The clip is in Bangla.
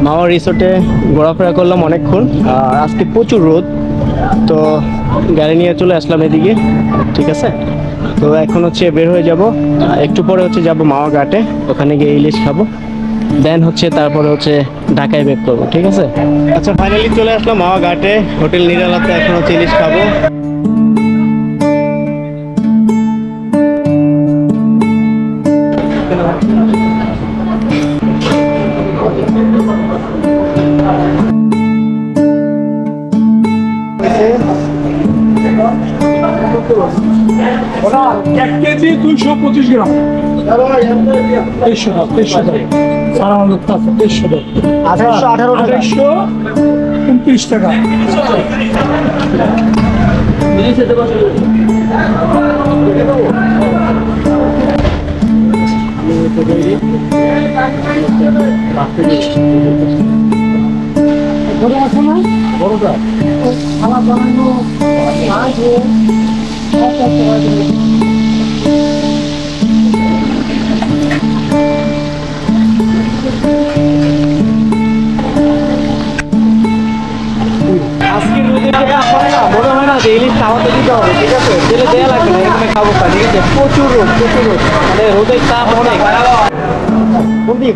মাওয়া রিসোর্টে ঘোরাফেরা করলাম অনেকক্ষণ। আজকে প্রচুর রোদ, তো গাড়ি নিয়ে চলে আসলাম এদিকে। ঠিক আছে, তো এখন হচ্ছে বের হয়ে যাব। একটু পরে হচ্ছে যাব মাওয়া ঘাটে, ওখানে গিয়ে ইলিশ খাবো। দেন হচ্ছে তারপরে হচ্ছে ঢাকায় ব্যাক করবো। ঠিক আছে, আচ্ছা ফাইনালি চলে আসলাম মাওয়া ঘাটে, হোটেল নিরালাতে। এখন হচ্ছে ইলিশ খাবো। এক কেজি 225 গ্রাম 2829 টাকা। বড়টা খাবার বানানো মনে হয় না যে ইলিশ খাওয়াতে দিতে হবে। ঠিক আছে, যেটা দেওয়া লাগবে না, এখানে খাবো। ঠিক আছে, প্রচুর রোদ, মানে রোদের তাপ অনেক। কোন দিয়ে